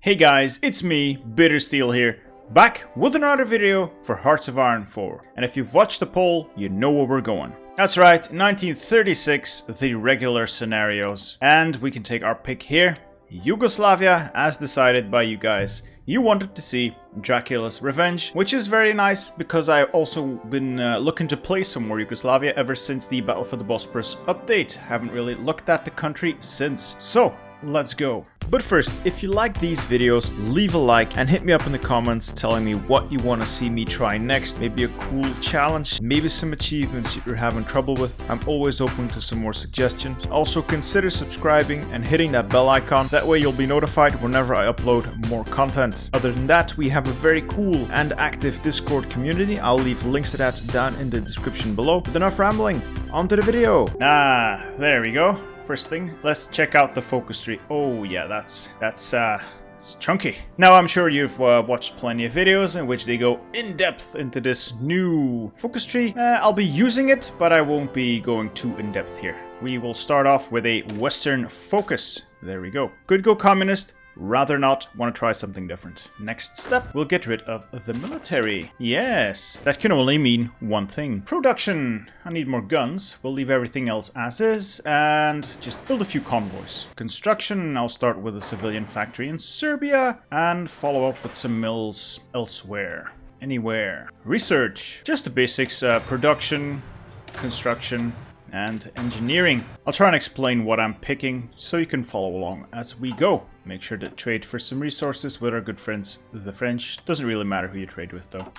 Hey guys, it's me, bittersteel here, back with another video for Hearts of Iron 4. And if you've watched the poll, you know where we're going. That's right, 1936, the regular scenarios. And we can take our pick here, Yugoslavia, as decided by you guys. You wanted to see Dracula's Revenge, which is very nice because I've also been looking to play some more Yugoslavia ever since the Battle for the Bosporus update. Haven't really looked at the country since. So, let's go. But first, if you like these videos, leave a like and hit me up in the comments telling me what you want to see me try next. Maybe a cool challenge, maybe some achievements you're having trouble with. I'm always open to some more suggestions. Also consider subscribing and hitting that bell icon. That way you'll be notified whenever I upload more content. Other than that, we have a very cool and active Discord community. I'll leave links to that down in the description below. But enough rambling, on to the video. There we go. First thing, let's check out the focus tree. Oh yeah, that's it's chunky. Now I'm sure you've watched plenty of videos in which they go in depth into this new focus tree. I'll be using it, but I won't be going too in depth here. We will start off with a Western focus. There we go. Could go communist. Rather not, want to try something different. Next step, we'll get rid of the military. Yes, that can only mean one thing. Production. I need more guns. We'll leave everything else as is and just build a few convoys. Construction, I'll start with a civilian factory in Serbia and follow up with some mills elsewhere. Anywhere. Research, just the basics, production, construction, and engineering. I'll try and explain what I'm picking so you can follow along as we go. Make sure to trade for some resources with our good friends, the French. Doesn't really matter who you trade with though.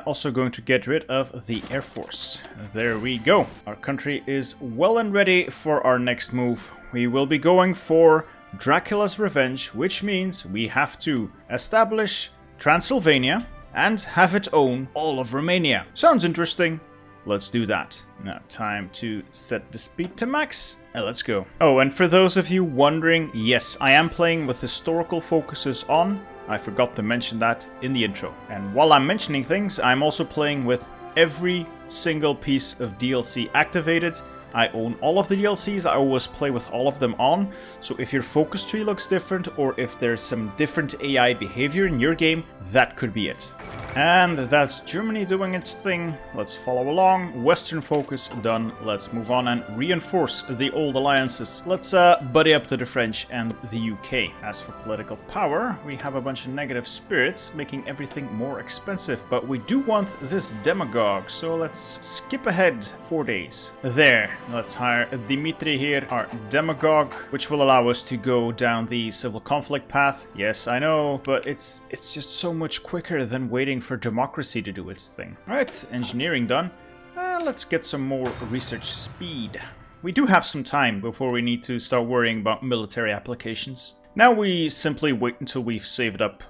Also going to get rid of the Air Force. There we go. Our country is well and ready for our next move. We will be going for Dracula's Revenge, which means we have to establish Transylvania and have it own all of Romania. Sounds interesting. Let's do that. Now, time to set the speed to max. Let's go. Oh, and for those of you wondering, yes, I am playing with historical focuses on. I forgot to mention that in the intro. And while I'm mentioning things, I'm also playing with every single piece of DLC activated. I own all of the DLCs, I always play with all of them on, so if your focus tree looks different or if there's some different AI behavior in your game, that could be it. And that's Germany doing its thing. Let's follow along. Western focus done. Let's move on and reinforce the old alliances. Let's buddy up to the French and the UK. As for political power, we have a bunch of negative spirits, making everything more expensive. But we do want this demagogue, so let's skip ahead 4 days. There, let's hire Dimitri here, our demagogue, which will allow us to go down the civil conflict path. Yes, I know, but it's just so much quicker than waiting for democracy to do its thing. Alright, engineering done. Let's get some more research speed. We do have some time before we need to start worrying about military applications. Now we simply wait until we've saved up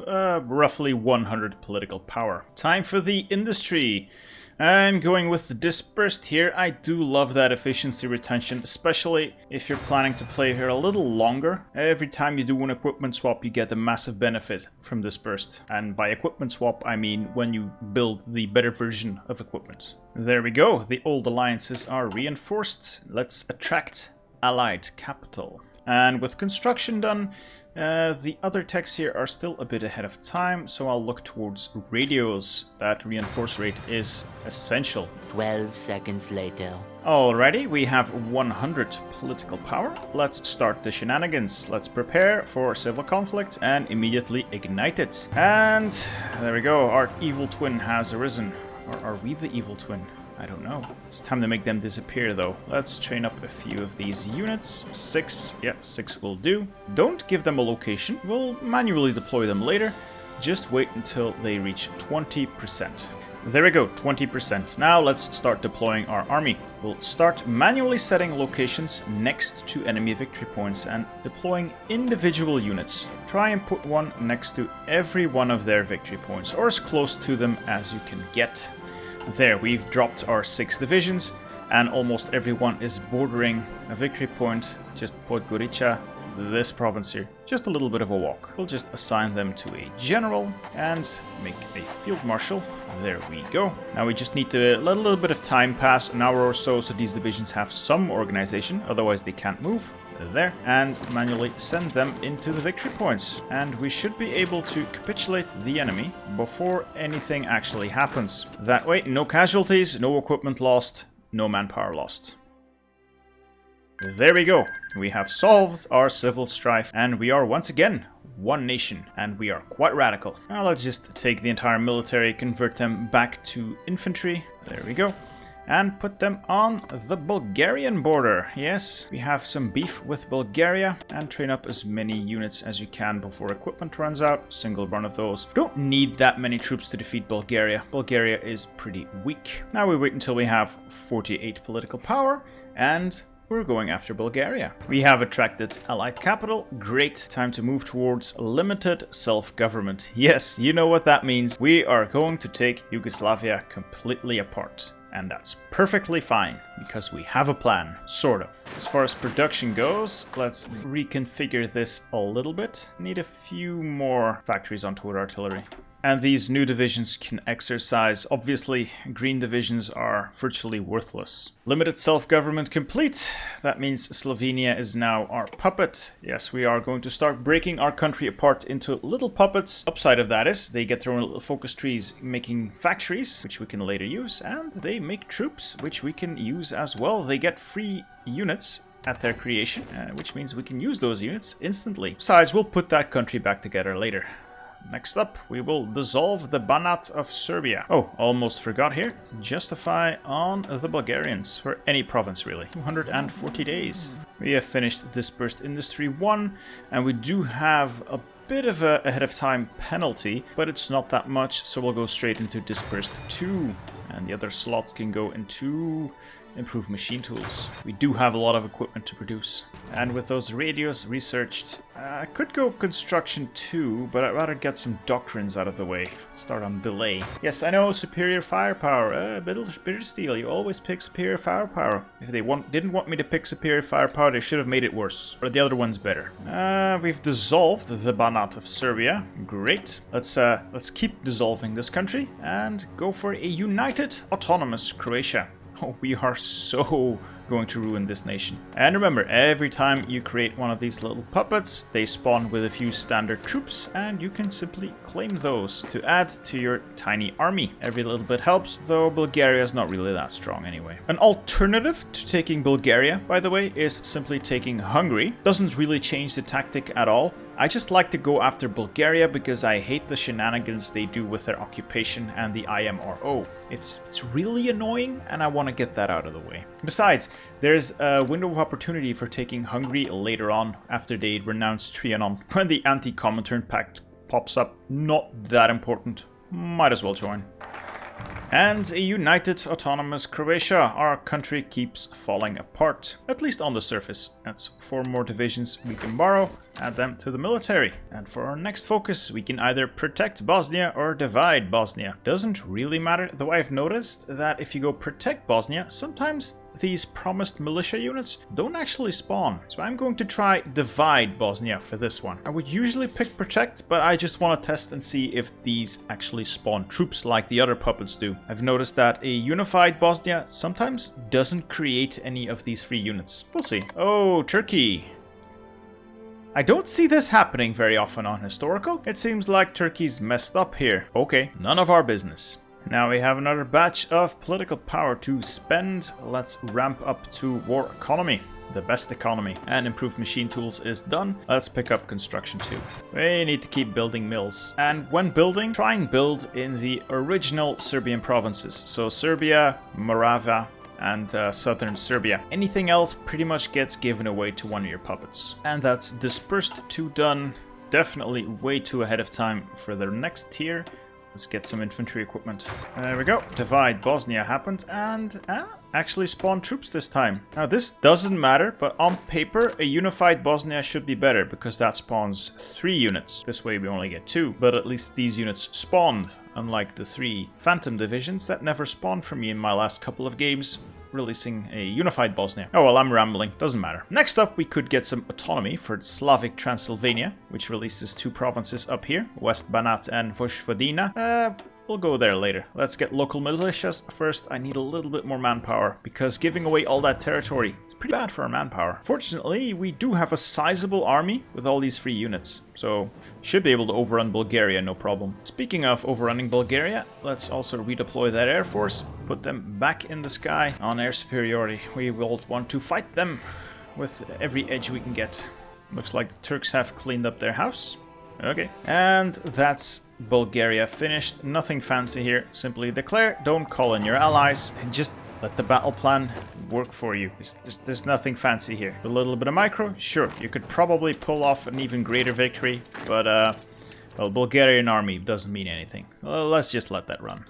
roughly 100 political power. Time for the industry. I'm going with the dispersed here. I do love that efficiency retention, especially if you're planning to play here a little longer. Every time you do an equipment swap, you get a massive benefit from dispersed. And by equipment swap, I mean when you build the better version of equipment. There we go. The old alliances are reinforced. Let's attract allied capital. And with construction done, the other techs here are still a bit ahead of time, so I'll look towards radios. That reinforce rate is essential. 12 seconds later. Alrighty, we have 100 political power. Let's start the shenanigans. Let's prepare for civil conflict and immediately ignite it. And there we go, our evil twin has arisen. Or are we the evil twin? I don't know. It's time to make them disappear though. Let's train up a few of these units. 6, yeah, 6 will do. Don't give them a location. We'll manually deploy them later. Just wait until they reach 20%. There we go, 20%. Now let's start deploying our army. We'll start manually setting locations next to enemy victory points and deploying individual units. Try and put one next to every one of their victory points, or as close to them as you can get. There, we've dropped our 6 divisions, and almost everyone is bordering a victory point. Just Podgorica, this province here. Just a little bit of a walk. We'll just assign them to a general and make a field marshal. There we go. Now we just need to let a little bit of time pass, an hour or so these divisions have some organization, otherwise they can't move. there, and manually send them into the victory points. And we should be able to capitulate the enemy before anything actually happens. That way, no casualties, no equipment lost, no manpower lost. There we go. We have solved our civil strife, and we are once again one nation, and we are quite radical. Now let's just take the entire military, convert them back to infantry. There we go. And put them on the Bulgarian border. Yes, we have some beef with Bulgaria, and train up as many units as you can before equipment runs out. Single run of those. Don't need that many troops to defeat Bulgaria. Bulgaria is pretty weak. Now we wait until we have 48 political power, and we're going after Bulgaria. We have attracted allied capital. Great. Time to move towards limited self-government. Yes, you know what that means. We are going to take Yugoslavia completely apart. And that's perfectly fine, because we have a plan, sort of. As far as production goes, let's reconfigure this a little bit. Need a few more factories on toward artillery. And these new divisions can exercise. Obviously, green divisions are virtually worthless. Limited self-government complete. That means Slovenia is now our puppet. Yes, we are going to start breaking our country apart into little puppets. Upside of that is they get their own little focus trees making factories, which we can later use. And they make troops, which we can use as well. They get free units at their creation, which means we can use those units instantly. Besides, we'll put that country back together later. Next up, we will dissolve the Banat of Serbia. Oh, almost forgot here. Justify on the Bulgarians for any province, really. 240 days. We have finished Dispersed Industry 1, and we do have a bit of a ahead of time penalty, but it's not that much, so we'll go straight into Dispersed 2. And the other slot can go into improved machine tools. We do have a lot of equipment to produce. And with those radios researched, I could go construction 2, but I'd rather get some doctrines out of the way. Let's start on delay. Yes, I know, superior firepower. Bittersteel, you always pick superior firepower. If they didn't want me to pick superior firepower, they should have made it worse. Or the other one's better. We've dissolved the Banat of Serbia. Great. Let's keep dissolving this country and go for a united autonomous Croatia. Oh, we are so going to ruin this nation. And remember, every time you create one of these little puppets, they spawn with a few standard troops, and you can simply claim those to add to your tiny army. Every little bit helps, though Bulgaria is not really that strong anyway. An alternative to taking Bulgaria, by the way, is simply taking Hungary. Doesn't really change the tactic at all. I just like to go after Bulgaria because I hate the shenanigans they do with their occupation and the IMRO. It's really annoying, and I want to get that out of the way. Besides, there's a window of opportunity for taking Hungary later on after they renounce Trianon. When the anti-Comintern pact pops up, not that important. Might as well join. And a united autonomous Croatia. Our country keeps falling apart, at least on the surface. That's 4 more divisions we can borrow, add them to the military. And for our next focus, we can either protect Bosnia or divide Bosnia. Doesn't really matter, though I've noticed that if you go protect Bosnia, sometimes these promised militia units don't actually spawn. So I'm going to try divide Bosnia for this one. I would usually pick protect, but I just want to test and see if these actually spawn troops like the other puppets do. I've noticed that a unified Bosnia sometimes doesn't create any of these free units. We'll see. Oh, Turkey. I don't see this happening very often on Historical. It seems like Turkey's messed up here. Okay, none of our business. Now we have another batch of political power to spend. Let's ramp up to war economy. The best economy. And improved machine tools is done. Let's pick up construction too. We need to keep building mills. And when building, try and build in the original Serbian provinces. So Serbia, Moravia, and southern Serbia. Anything else pretty much gets given away to one of your puppets. And that's Dispersed 2 done. Definitely way too ahead of time for their next tier. Let's get some infantry equipment. There we go. Divide Bosnia happened, and actually spawned troops this time. Now this doesn't matter, but on paper a unified Bosnia should be better because that spawns 3 units. This way we only get 2, but at least these units spawned, unlike the 3 Phantom divisions that never spawned for me in my last couple of games. Releasing a unified Bosnia. Oh well, I'm rambling, doesn't matter. Next up, we could get some autonomy for Slavic Transylvania, which releases 2 provinces up here, West Banat and Vojvodina. we'll go there later. Let's get local militias first. I need a little bit more manpower because giving away all that territory is pretty bad for our manpower. Fortunately, we do have a sizable army with all these free units, so should be able to overrun Bulgaria, no problem. Speaking of overrunning Bulgaria, let's also redeploy that air force, put them back in the sky on air superiority. We will want to fight them with every edge we can get. Looks like the Turks have cleaned up their house. Okay, and that's Bulgaria finished. Nothing fancy here. Simply declare, don't call in your allies, and just let the battle plan work for you. There's nothing fancy here. A little bit of micro, sure, you could probably pull off an even greater victory, but well, Bulgarian army doesn't mean anything. Well, let's just let that run.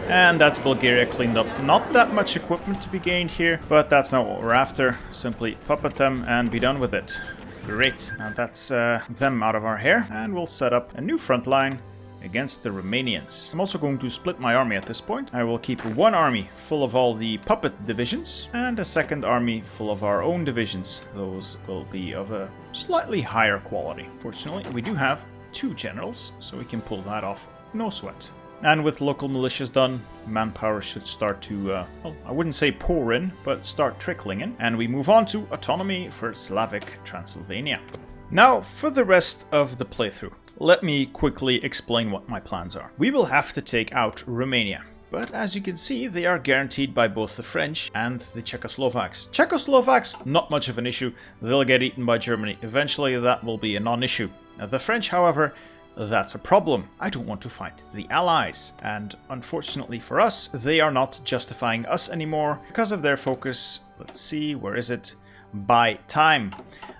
And that's Bulgaria cleaned up. Not that much equipment to be gained here, but that's not what we're after. Simply puppet them and be done with it. Great. Now that's them out of our hair, and we'll set up a new front line against the Romanians. I'm also going to split my army at this point. I will keep one army full of all the puppet divisions, and a second army full of our own divisions. Those will be of a slightly higher quality. Fortunately, we do have 2 generals, so we can pull that off. No sweat. And with local militias done, manpower should start to, well, I wouldn't say pour in, but start trickling in. And we move on to autonomy for Slavic Transylvania. Now, for the rest of the playthrough, let me quickly explain what my plans are. We will have to take out Romania. But as you can see, they are guaranteed by both the French and the Czechoslovaks. Czechoslovaks, not much of an issue. They'll get eaten by Germany. Eventually, that will be a non-issue. Now, the French, however, that's a problem. I don't want to fight the Allies. And unfortunately for us, they are not justifying us anymore because of their focus. Let's see, where is it? Buy time.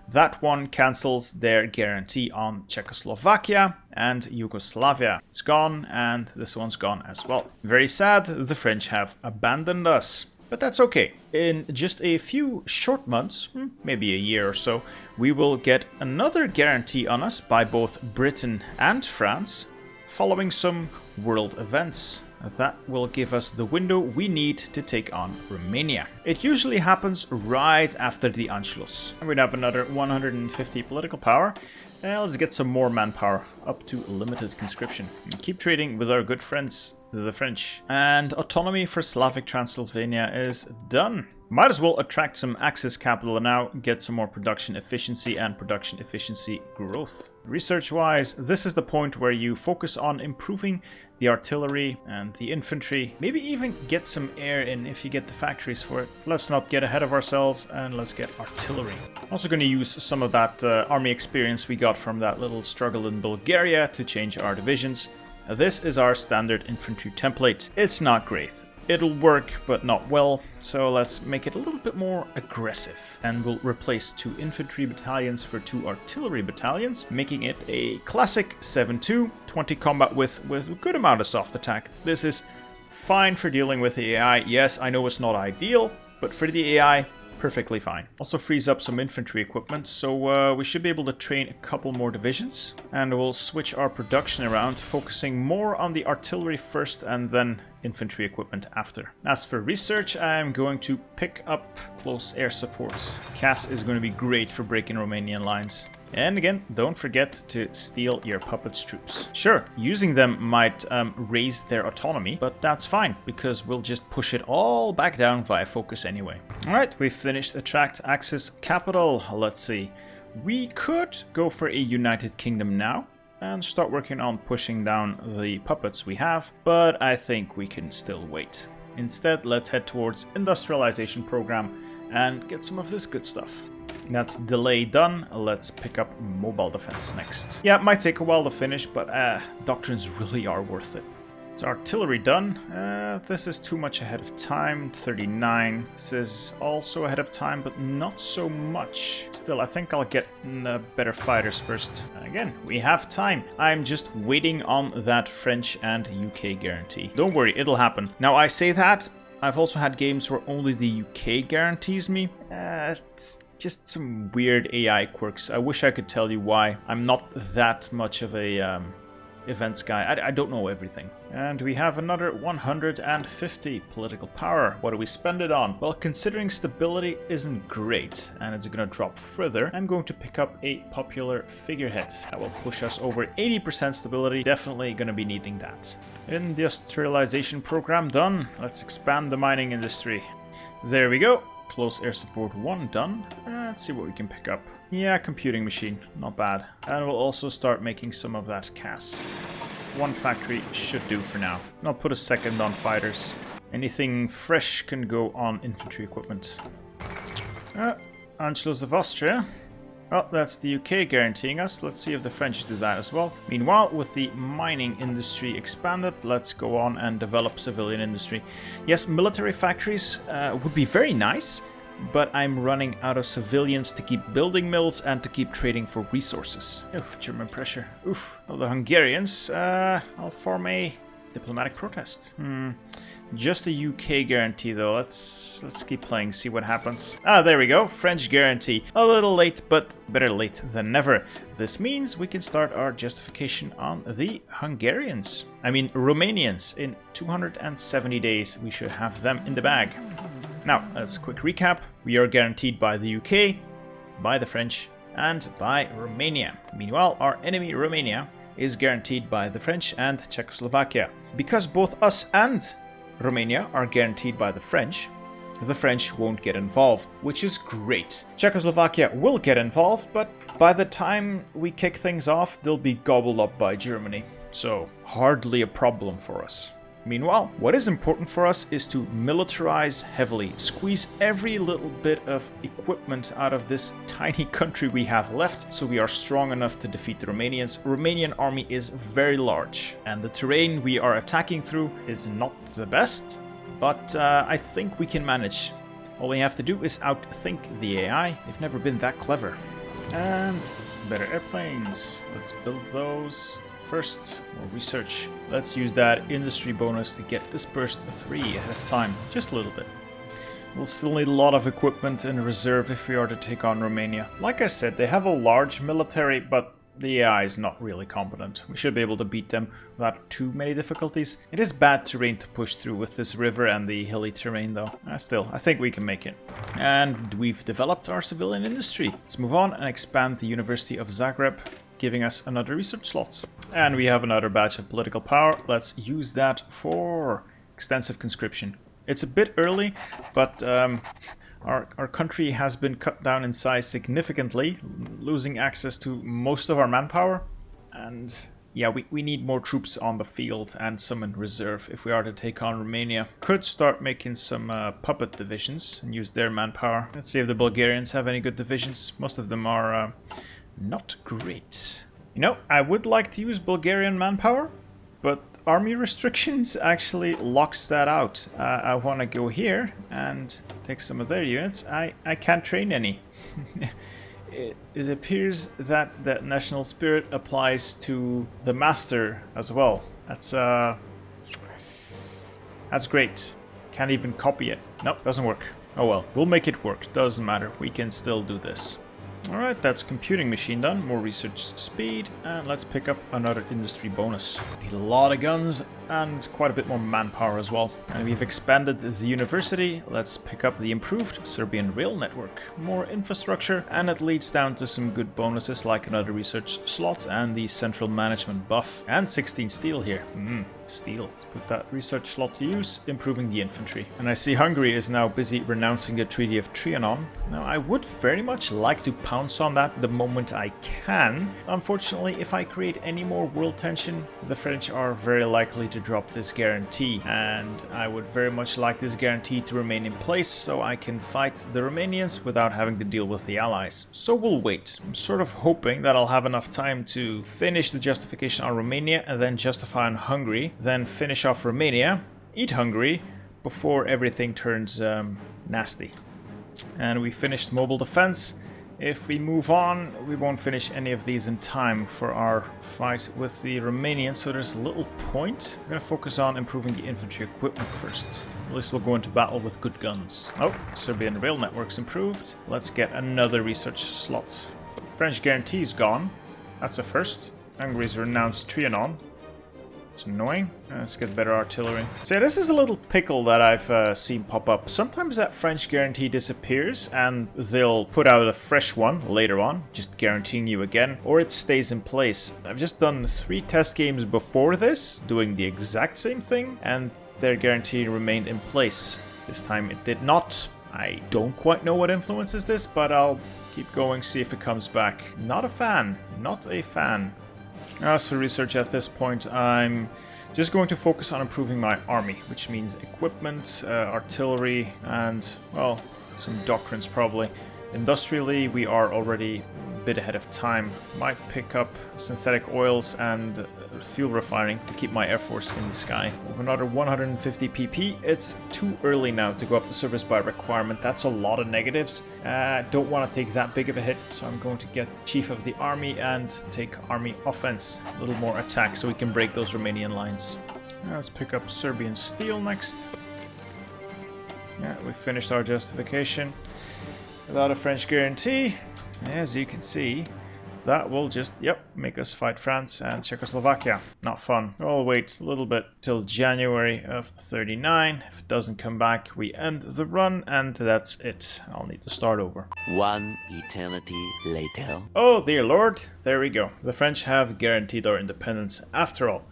That one cancels their guarantee on Czechoslovakia and Yugoslavia. It's gone, and this one's gone as well. Very sad, the French have abandoned us. But that's okay. In just a few short months, maybe a year or so, we will get another guarantee on us by both Britain and France, following some world events. That will give us the window we need to take on Romania. It usually happens right after the Anschluss. We'd have another 150 political power. Let's get some more manpower, up to limited conscription. Keep trading with our good friends, the French. And autonomy for Slavic Transylvania is done. Might as well attract some Axis capital now, get some more production efficiency and production efficiency growth. Research-wise, this is the point where you focus on improving the artillery and the infantry. Maybe even get some air in if you get the factories for it. Let's not get ahead of ourselves, and let's get artillery. Also going to use some of that army experience we got from that little struggle in Bulgaria to change our divisions. This is our standard infantry template. It's not great. It'll work, but not well, so let's make it a little bit more aggressive. And we'll replace 2 infantry battalions for 2 artillery battalions, making it a classic 7-2, 20 combat with a good amount of soft attack. This is fine for dealing with the AI. Yes, I know it's not ideal, but for the AI, perfectly fine. Also frees up some infantry equipment, so we should be able to train a couple more divisions. And we'll switch our production around, focusing more on the artillery first and then infantry equipment after. As for research, I'm going to pick up close air support. CAS is going to be great for breaking Romanian lines. And again, don't forget to steal your puppets' troops. Sure, using them might raise their autonomy, but that's fine, because we'll just push it all back down via focus anyway. Alright, we've finished attract Axis capital. Let's see. We could go for a United Kingdom now and start working on pushing down the puppets we have, but I think we can still wait. Instead, let's head towards industrialization program and get some of this good stuff. That's delay done. Let's pick up mobile defense next. Yeah, it might take a while to finish, but doctrines really are worth it. It's artillery done. This is too much ahead of time. 39. This is also ahead of time, but not so much. Still, I think I'll get better fighters first. And again, we have time. I'm just waiting on that French and UK guarantee. Don't worry, it'll happen. Now, I say that. I've also had games where only the UK guarantees me. It's just some weird AI quirks. I wish I could tell you why. I'm not that much of a events guy. I don't know everything. And we have another 150 political power. What do we spend it on? Well, considering stability isn't great and it's going to drop further, I'm going to pick up a popular figurehead. That will push us over 80% stability. Definitely going to be needing that. Industrialization program done. Let's expand the mining industry. There we go. Close air support 1 done. Let's see what we can pick up. Yeah, computing machine, not bad. And we'll also start making some of that CAS. 1 factory should do for now. I'll put a second on fighters. Anything fresh can go on infantry equipment. Angelos of Austria. Well, that's the UK guaranteeing us. Let's see if the French do that as well. Meanwhile, with the mining industry expanded, let's go on and develop civilian industry. Yes, military factories would be very nice, but I'm running out of civilians to keep building mills and to keep trading for resources. Oof, German pressure. Oof. Well, the Hungarians, I'll form a diplomatic protest. Just a UK guarantee though. Let's keep playing, see what happens. Ah, there we go. French guarantee. A little late, but better late than never. This means we can start our justification on the Hungarians. I mean, Romanians. In 270 days, we should have them in the bag. Now, as a quick recap, we are guaranteed by the UK, by the French, and by Romania. Meanwhile, our enemy Romania is guaranteed by the French and Czechoslovakia. Because both us and Romania are guaranteed by the French won't get involved, which is great. Czechoslovakia will get involved, but by the time we kick things off, they'll be gobbled up by Germany. So, hardly a problem for us. Meanwhile, what is important for us is to militarize heavily, squeeze every little bit of equipment out of this tiny country we have left, so we are strong enough to defeat the Romanians. Romanian army is very large, and the terrain we are attacking through is not the best, but I think we can manage. All we have to do is outthink the AI. They've never been that clever. And better airplanes. Let's build those. First, more research. Let's use that industry bonus to get dispersed 3 ahead of time, just a little bit. We'll still need a lot of equipment in reserve if we are to take on Romania. Like I said, they have a large military, but the AI is not really competent. We should be able to beat them without too many difficulties. It is bad terrain to push through with this river and the hilly terrain though. Still, I think we can make it. And we've developed our civilian industry. Let's move on and expand the University of Zagreb, giving us another research slot. And we have another batch of political power. Let's use that for extensive conscription. It's a bit early, but our country has been cut down in size significantly, losing access to most of our manpower. And yeah, we need more troops on the field and some in reserve if we are to take on Romania. Could start making some puppet divisions and use their manpower. Let's see if the Bulgarians have any good divisions. Most of them are not great. You know, I would like to use Bulgarian manpower, but army restrictions actually locks that out. I want to go here and take some of their units. I can't train any. It appears that the national spirit applies to the master as well. That's great. Can't even copy it. Nope, doesn't work. Oh well, we'll make it work. Doesn't matter. We can still do this. Alright, that's computing machine done, more research speed, and let's pick up another industry bonus. Need a lot of guns and quite a bit more manpower as well. And we've expanded the university. Let's pick up the improved Serbian rail network, more infrastructure, and it leads down to some good bonuses like another research slot and the central management buff. And 16 steel here. Steel. Let's put that research slot to use, improving the infantry. And I see Hungary is now busy renouncing the Treaty of Trianon. Now, I would very much like to pounce on that the moment I can. Unfortunately, if I create any more world tension, the French are very likely to drop this guarantee. And I would very much like this guarantee to remain in place so I can fight the Romanians without having to deal with the Allies. So we'll wait. I'm sort of hoping that I'll have enough time to finish the justification on Romania and then justify on Hungary. Then finish off Romania, eat Hungary, before everything turns nasty. And we finished mobile defense. If we move on, we won't finish any of these in time for our fight with the Romanians, so there's little point. I'm going to focus on improving the infantry equipment first. At least we'll go into battle with good guns. Oh, Serbian rail network's improved. Let's get another research slot. French guarantee is gone. That's a first. Hungary's renounced Trianon. It's annoying. Let's get better artillery. So yeah, this is a little pickle that I've seen pop up. Sometimes that French guarantee disappears and they'll put out a fresh one later on, just guaranteeing you again, or it stays in place. I've just done 3 test games before this, doing the exact same thing, and their guarantee remained in place. This time it did not. I don't quite know what influences this, but I'll keep going, see if it comes back. Not a fan. Not a fan. As for research at this point, I'm just going to focus on improving my army, which means equipment, artillery, and, well, some doctrines probably. Industrially, we are already a bit ahead of time. Might pick up synthetic oils and fuel refining to keep my air force in the sky. With another 150 pp, it's too early now to go up the service by requirement. That's a lot of negatives. Don't want to take that big of a hit, so I'm going to get the chief of the army and take army offense. A little more attack so we can break those Romanian lines. Let's pick up Serbian steel next. Yeah, we finished our justification. Without a French guarantee, as you can see, that will just, make us fight France and Czechoslovakia. Not fun. We'll wait a little bit till January of 39. If it doesn't come back, we end the run, and that's it. I'll need to start over. One eternity later. Oh dear lord, there we go. The French have guaranteed our independence after all.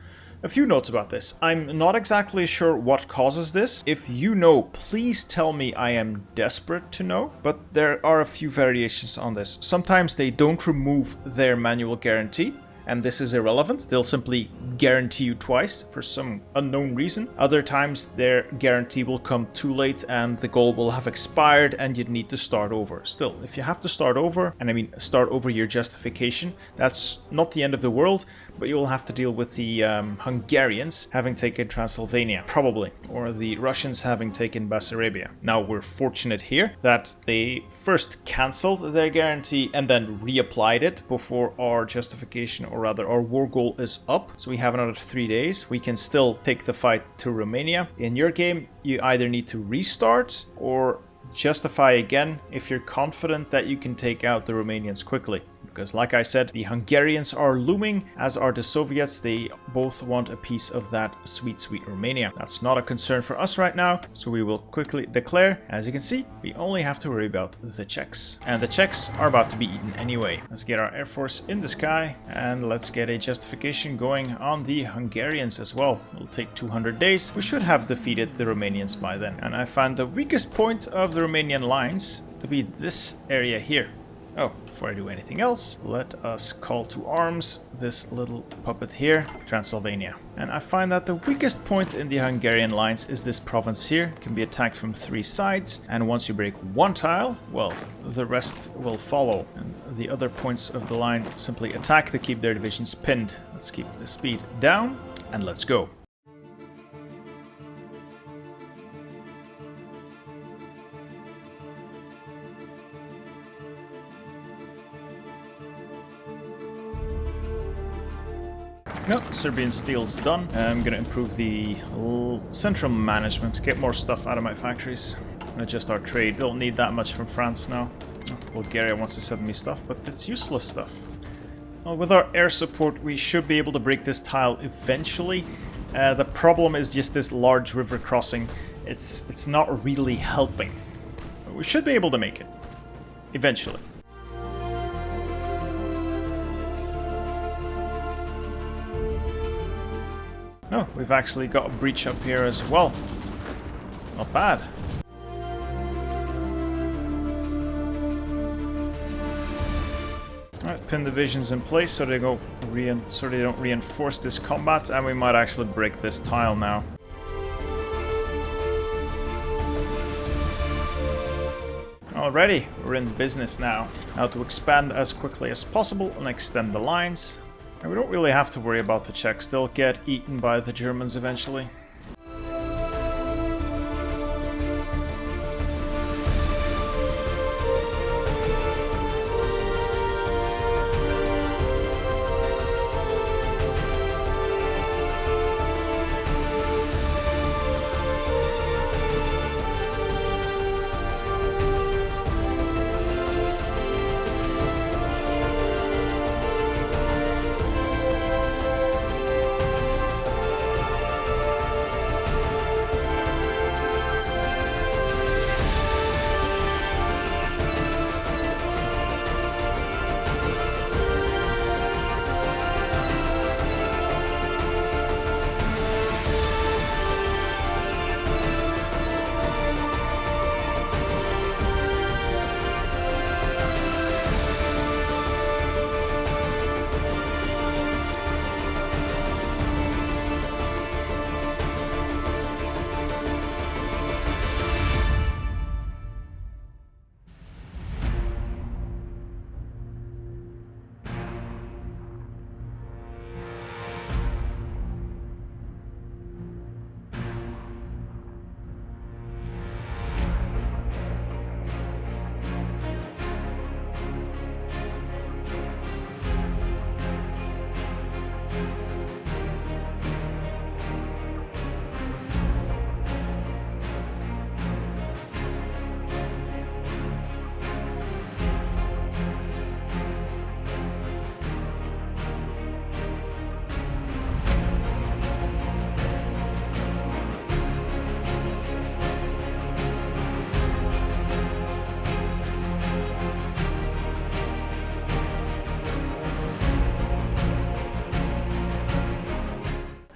A few notes about this. I'm not exactly sure what causes this. If you know, please tell me. I am desperate to know. But there are a few variations on this. Sometimes they don't remove their manual guarantee, and this is irrelevant. They'll simply guarantee you twice for some unknown reason. Other times their guarantee will come too late and the goal will have expired and you'd need to start over. Still, if you have to start over, and I mean start over your justification, that's not the end of the world, but you'll have to deal with the Hungarians having taken Transylvania, probably, or the Russians having taken Bessarabia. Now, we're fortunate here that they first cancelled their guarantee and then reapplied it before our justification, or rather our war goal, is up. So we have another 3 days. We can still take the fight to Romania. In your game, you either need to restart or justify again if you're confident that you can take out the Romanians quickly. Because like I said, the Hungarians are looming, as are the Soviets. They both want a piece of that sweet, sweet Romania. That's not a concern for us right now, so we will quickly declare. As you can see, we only have to worry about the Czechs. And the Czechs are about to be eaten anyway. Let's get our air force in the sky, and let's get a justification going on the Hungarians as well. It'll take 200 days. We should have defeated the Romanians by then. And I find the weakest point of the Romanian lines to be this area here. Oh, before I do anything else, let us call to arms this little puppet here, Transylvania. And I find that the weakest point in the Hungarian lines is this province here. It can be attacked from 3 sides, and once you break one tile, well, the rest will follow. And the other points of the line simply attack to keep their divisions pinned. Let's keep the speed down, and let's go. No, Serbian steel's done. I'm gonna improve the central management, get more stuff out of my factories, and adjust our trade. Don't need that much from France now. Bulgaria wants to send me stuff, but it's useless stuff. Well, with our air support, we should be able to break this tile eventually. The problem is just this large river crossing. It's not really helping. We should be able to make it. Eventually. Oh, we've actually got a breach up here as well. Not bad. Alright, pin divisions in place so they don't reinforce this combat, and we might actually break this tile now. Alrighty, we're in business now. Now to expand as quickly as possible and extend the lines. And we don't really have to worry about the Czechs. They'll get eaten by the Germans eventually.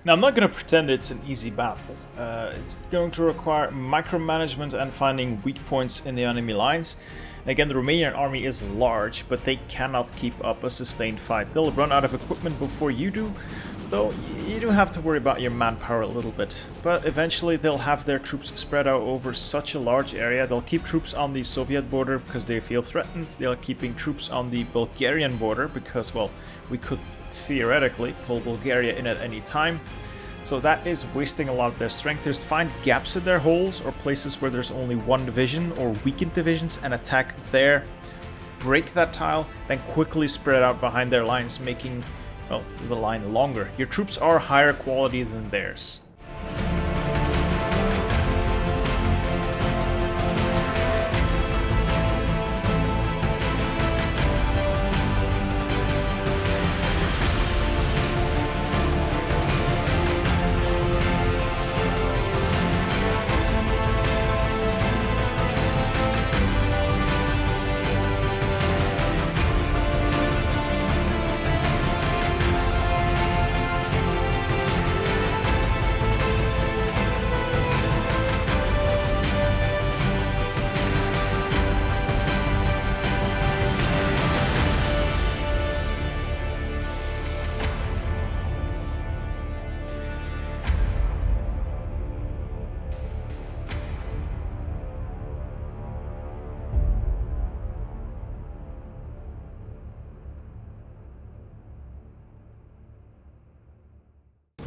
Now, I'm not going to pretend it's an easy battle. It's going to require micromanagement and finding weak points in the enemy lines. And again, the Romanian army is large, but they cannot keep up a sustained fight. They'll run out of equipment before you do, though you do have to worry about your manpower a little bit. But eventually they'll have their troops spread out over such a large area. They'll keep troops on the Soviet border because they feel threatened. They're keeping troops on the Bulgarian border because, well, we could theoretically pull Bulgaria in at any time. So that is wasting a lot of their strength. There's find gaps in their holes or places where there's only one division or weakened divisions and attack there. Break that tile, then quickly spread out behind their lines, making, well, the line longer. Your troops are higher quality than theirs.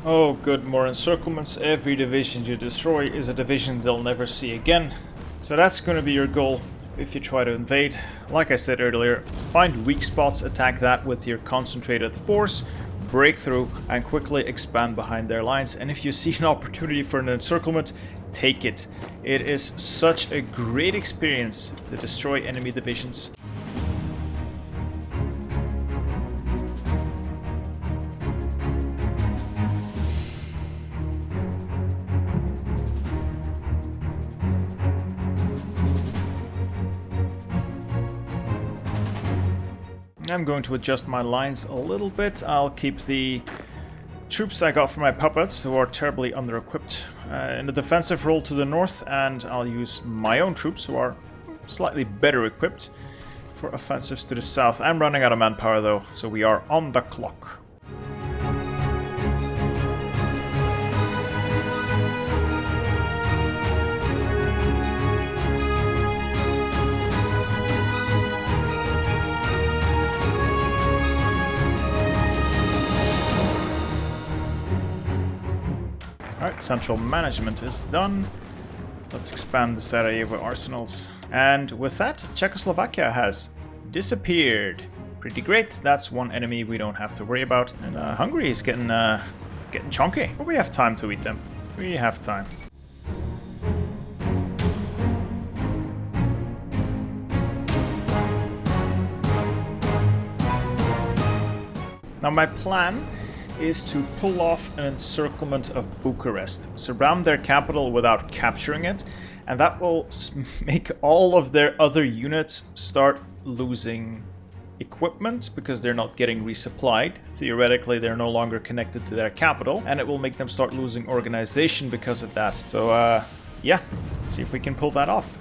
Oh, good, more encirclements. Every division you destroy is a division they'll never see again. So that's going to be your goal if you try to invade. Like I said earlier, find weak spots, attack that with your concentrated force, break through, and quickly expand behind their lines. And if you see an opportunity for an encirclement, take it. It is such a great experience to destroy enemy divisions. I'm going to adjust my lines a little bit. I'll keep the troops I got from my puppets, who are terribly under-equipped, in the defensive role to the north, and I'll use my own troops, who are slightly better equipped, for offensives to the south. I'm running out of manpower though, so we are on the clock. Alright, central management is done. Let's expand the Sarajevo arsenals. And with that, Czechoslovakia has disappeared. Pretty great. That's one enemy we don't have to worry about. And Hungary is getting chunky. But we have time to eat them. We have time. Now my plan is to pull off an encirclement of Bucharest, surround their capital without capturing it, and that will make all of their other units start losing equipment because they're not getting resupplied. Theoretically, they're no longer connected to their capital, and it will make them start losing organization because of that. So, yeah, let's see if we can pull that off.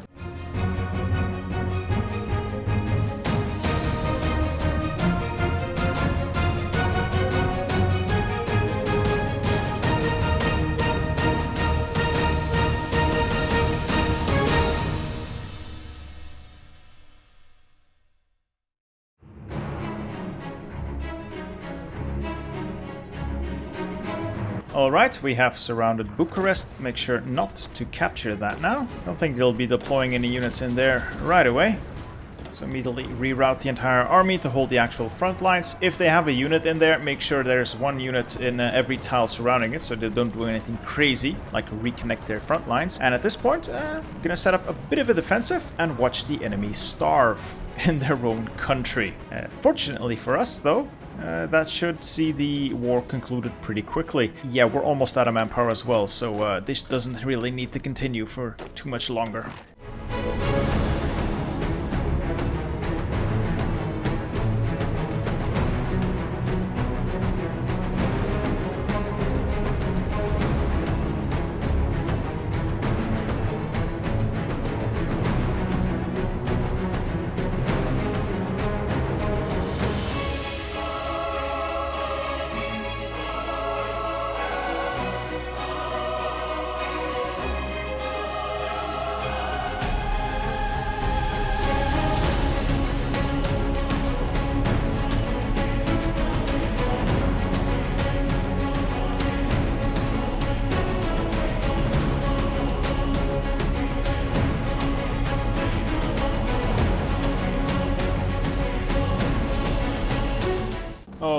Alright, we have surrounded Bucharest. Make sure not to capture that now. I don't think they'll be deploying any units in there right away. So immediately reroute the entire army to hold the actual front lines. If they have a unit in there, make sure there's one unit in every tile surrounding it so they don't do anything crazy, like reconnect their front lines. And at this point, I'm gonna set up a bit of a defensive and watch the enemy starve in their own country. Fortunately for us, though, that should see the war concluded pretty quickly. Yeah, we're almost out of manpower as well, so this doesn't really need to continue for too much longer.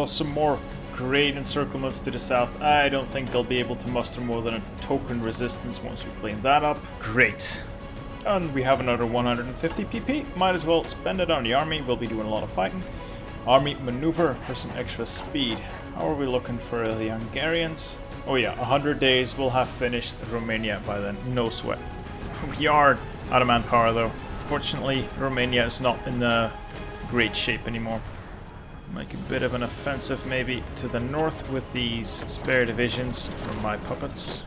Oh, some more great encirclements to the south. I don't think they'll be able to muster more than a token resistance once we clean that up. Great. And we have another 150 PP. Might as well spend it on the army. We'll be doing a lot of fighting. Army maneuver for some extra speed. How are we looking for the Hungarians? Oh yeah, 100 days. We'll have finished Romania by then. No sweat. We are out of manpower though. Fortunately, Romania is not in great shape anymore. Make a bit of an offensive maybe to the north with these spare divisions from my puppets.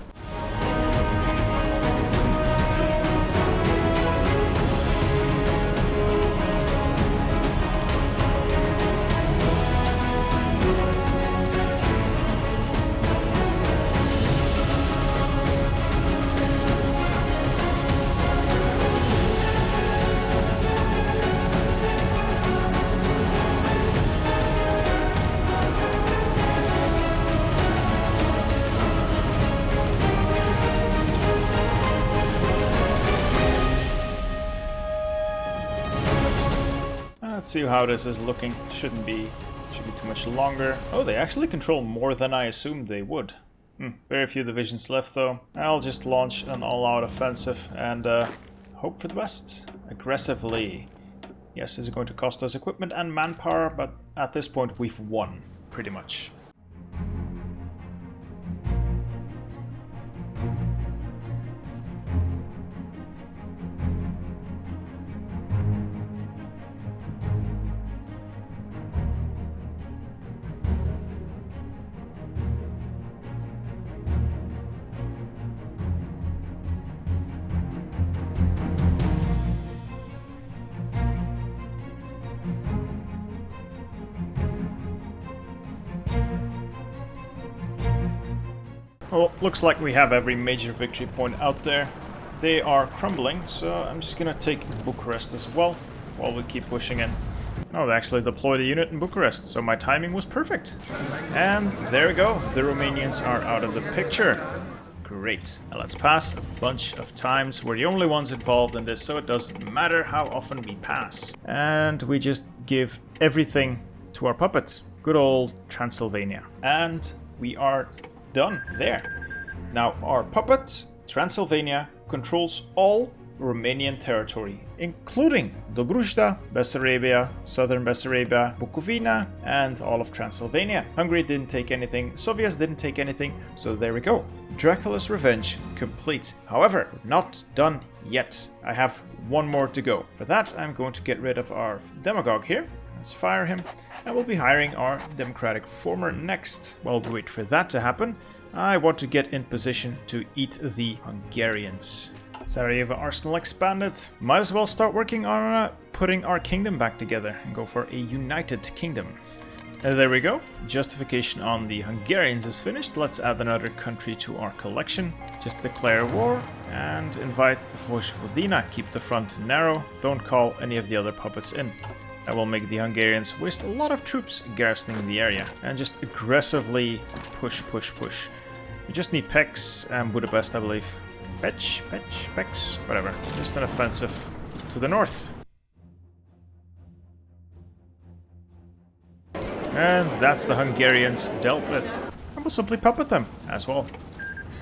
Let's see how this is looking. Should be too much longer. Oh, they actually control more than I assumed they would. Very few divisions left though. I'll just launch an all-out offensive and hope for the best. Aggressively. Yes, this is going to cost us equipment and manpower, but at this point we've won, pretty much. Well, looks like we have every major victory point out there. They are crumbling, so I'm just gonna take Bucharest as well, while we keep pushing in. Oh, they actually deployed a unit in Bucharest, so my timing was perfect. And there we go, the Romanians are out of the picture. Great. Now let's pass a bunch of times. We're the only ones involved in this, so it doesn't matter how often we pass. And we just give everything to our puppet. Good old Transylvania. And we are done there. Now our puppet, Transylvania, controls all Romanian territory, including Dobruzda, Bessarabia, southern Bessarabia, Bukovina, and all of Transylvania. Hungary didn't take anything, Soviets didn't take anything, so there we go. Dracula's revenge complete. However, not done yet. I have one more to go. For that, I'm going to get rid of our demagogue here. Let's fire him, and we'll be hiring our democratic reformer next. While we wait for that to happen, I want to get in position to eat the Hungarians. Sarajevo arsenal expanded. Might as well start working on putting our kingdom back together and go for a united kingdom. There we go. Justification on the Hungarians is finished. Let's add another country to our collection. Just declare war and invite Vojvodina. Keep the front narrow. Don't call any of the other puppets in. That will make the Hungarians waste a lot of troops garrisoning the area and just aggressively push. We just need Pex and Budapest, I believe. Pex, whatever. Just an offensive to the north. And that's the Hungarians dealt with. And we'll simply puppet them as well.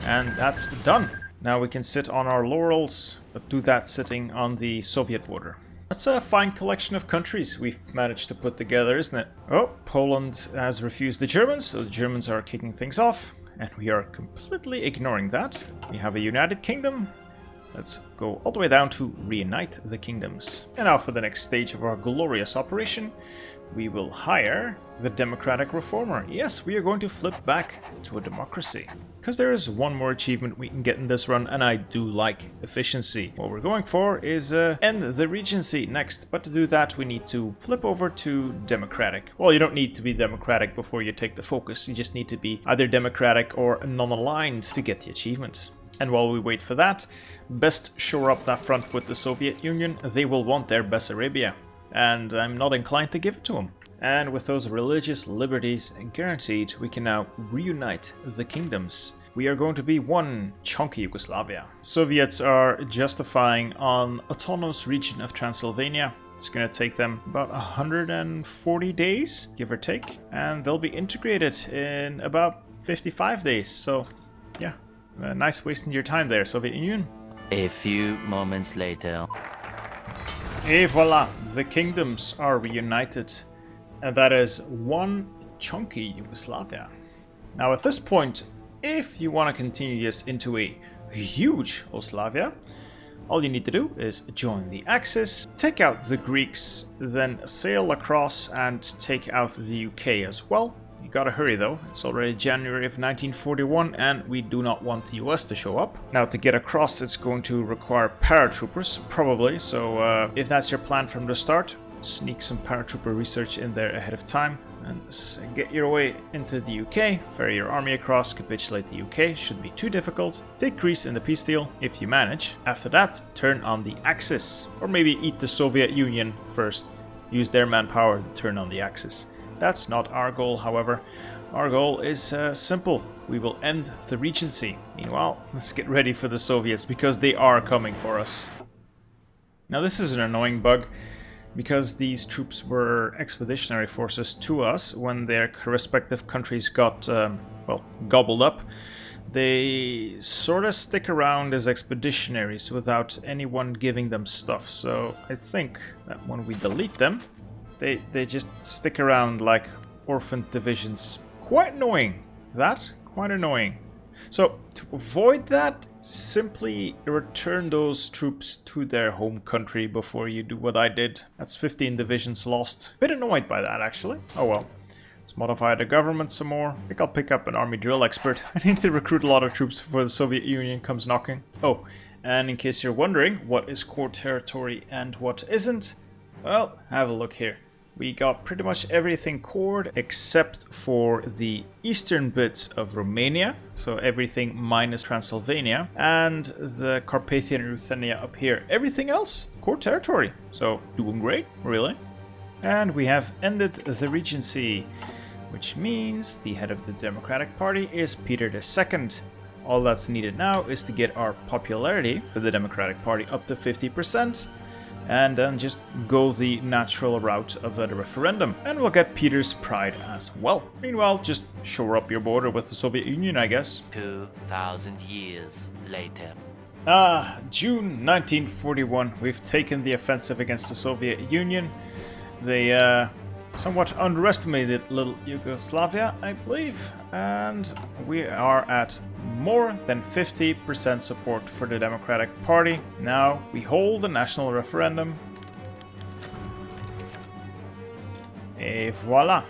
And that's done. Now we can sit on our laurels, but do that sitting on the Soviet border. That's a fine collection of countries we've managed to put together, isn't it? Oh, Poland has refused the Germans, so the Germans are kicking things off. And we are completely ignoring that. We have a United Kingdom. Let's go all the way down to reunite the kingdoms. And now for the next stage of our glorious operation, we will hire the democratic reformer. Yes, we are going to flip back to a democracy. Because there is one more achievement we can get in this run, and I do like efficiency. What we're going for is end the regency next, but to do that we need to flip over to democratic. Well, you don't need to be democratic before you take the focus, you just need to be either democratic or non-aligned to get the achievement. And while we wait for that, best shore up that front with the Soviet Union. They will want their Bessarabia, and I'm not inclined to give it to them. And with those religious liberties guaranteed, we can now reunite the kingdoms. We are going to be one chunky Yugoslavia. Soviets are justifying on autonomous region of Transylvania. It's gonna take them about 140 days, give or take, and they'll be integrated in about 55 days. So, yeah, nice wasting your time there, Soviet Union. A few moments later. Et voila, the kingdoms are reunited, and that is one chunky Yugoslavia. Now at this point, if you want to continue this into a huge Yugoslavia, all you need to do is join the Axis, take out the Greeks, then sail across and take out the UK as well. You gotta hurry though, it's already January of 1941 and we do not want the US to show up. Now to get across it's going to require paratroopers, probably, so if that's your plan from the start, sneak some paratrooper research in there ahead of time and get your way into the UK, ferry your army across, capitulate the UK, shouldn't be too difficult. Take Greece in the peace deal, if you manage. After that, turn on the Axis, or maybe eat the Soviet Union first, use their manpower to turn on the Axis. That's not our goal, however. Our goal is simple, we will end the Regency. Meanwhile, let's get ready for the Soviets, because they are coming for us. Now this is an annoying bug, because these troops were expeditionary forces to us when their respective countries got, well, gobbled up. They sort of stick around as expeditionaries without anyone giving them stuff. So I think that when we delete them, they just stick around like orphaned divisions. Quite annoying. Quite annoying. So to avoid that, simply return those troops to their home country before you do what I did. That's 15 divisions lost. Bit annoyed by that, actually. Oh well. Let's modify the government some more. I think I'll pick up an army drill expert. I need to recruit a lot of troops before the Soviet Union comes knocking. Oh, and in case you're wondering what is core territory and what isn't, well, have a look here. We got pretty much everything cored except for the eastern bits of Romania, so everything minus Transylvania, and the Carpathian and Ruthenia up here. Everything else, core territory, so doing great, really. And we have ended the Regency, which means the head of the Democratic Party is Peter II. All that's needed now is to get our popularity for the Democratic Party up to 50%, and then just go the natural route of the referendum, and we'll get Peter's pride as well. Meanwhile, just shore up your border with the Soviet Union, I guess. 2,000 years later. June 1941. We've taken the offensive against the Soviet Union. They somewhat underestimated little Yugoslavia, I believe, and we are at more than 50% support for the Democratic Party. Now we hold a national referendum. Et voila!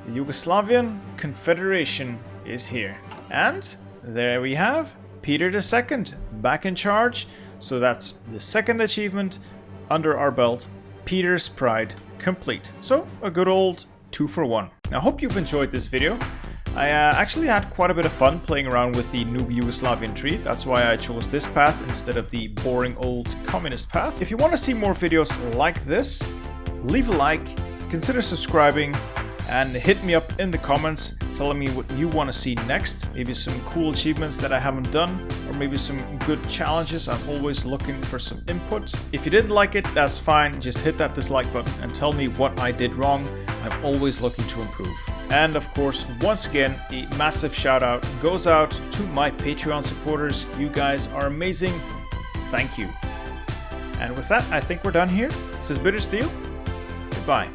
The Yugoslavian Confederation is here. And there we have Peter II back in charge. So that's the second achievement under our belt. Peter's pride complete. So a good old 2 for 1. Now I hope you've enjoyed this video. I actually had quite a bit of fun playing around with the new Yugoslavian tree. That's why I chose this path instead of the boring old communist path. If you want to see more videos like this, leave a like, consider subscribing, and hit me up in the comments telling me what you want to see next. Maybe some cool achievements that I haven't done, or maybe some good challenges. I'm always looking for some input. If you didn't like it, that's fine. Just hit that dislike button and tell me what I did wrong. I'm always looking to improve. And of course, once again, a massive shout out goes out to my Patreon supporters. You guys are amazing. Thank you. And with that, I think we're done here. This is bittersteel. Goodbye.